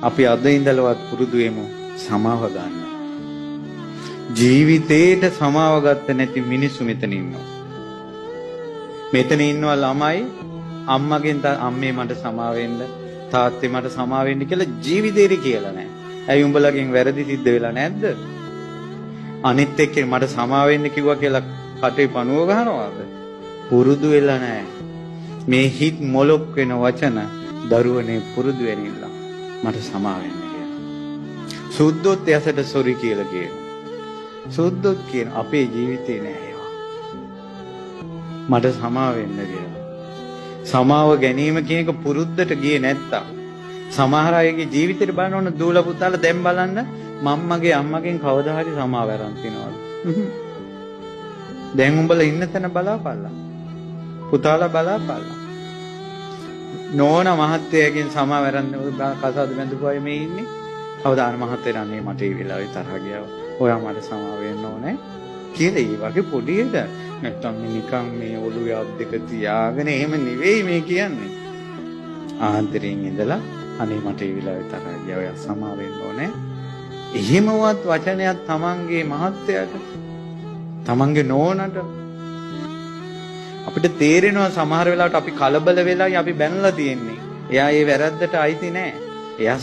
අපි අද ඉඳලවත් පුරුදු වෙමු සමාව ගන්න. ජීවිතේට සමාව ගත්තේ නැති මිනිස්සු මෙතන ඉන්නවා. මෙතන ඉන්නවා ළමයි අම්මගෙන් අම්මේ මට සමාව වෙන්න, තාත්තේ මට සමාව වෙන්න කියලා ජීවිතේට කියලා නැහැ. ඇයි උඹලගෙන් වැරදි සිද්ධ වෙලා නැද්ද? අනිත් එක්කේ මට සමාව වෙන්න කිව්වා කියලා කටේ පණුව ගහනවාද? පුරුදු වෙලා නැහැ. මේ හිත් මොලොක් වෙන වචන දරුවනේ පුරුදු වෙනින්න. මට සමාව වෙන්න කියලා. සුද්ධොත් එයාට සොරි කියලා කියනවා. සුද්ධොත් කියන අපේ ජීවිතේ නෑ ඒවා. මට සමාව වෙන්න කියලා. සමාව ගැනීම කියන එක පුරුද්දට ගියේ නැත්තම් සමහර අයගේ ජීවිතේට බලන ඕන දූල පුතාලා දැන් බලන්න මම්මගේ අම්මගෙන් කවදා හරි සමාව අරන් තියනවලු. දැන් උඹලා ඉන්න තැන බලාපල්ලා. පුතාලා බලාපල්ලා. නෝන මහත්තයාගෙන් සමාව අරන් කසාද බැඳපු අය මේ ඉන්නේ. අවදාන මහත්තයා අනේ මට ඒ වෙලාවේ තරහ ගියා. ඔයා මට සමාව වෙන්න ඕනේ කියලා ඒ වගේ පොඩි එකක්. නැත්තම් නිකන් මේ ඔළුවේ අත් දෙක තියාගෙන එහෙම නෙවෙයි මේ කියන්නේ. ආන්තරයෙන් ඉඳලා අනේ මට ඒ වෙලාවේ තරහ ගියා. ඔයා සමාව වෙන්න ඕනේ. එහෙමවත් වචනයක් තමන්ගේ මහත්තයාට තමන්ගේ නෝනට අපිට තේරෙනවා සමහර වෙලාවට අපි කලබල වෙලායි අපි බැනලා තියෙන්නේ. එයා ඒ වැරද්දට අයිති නෑ. එයා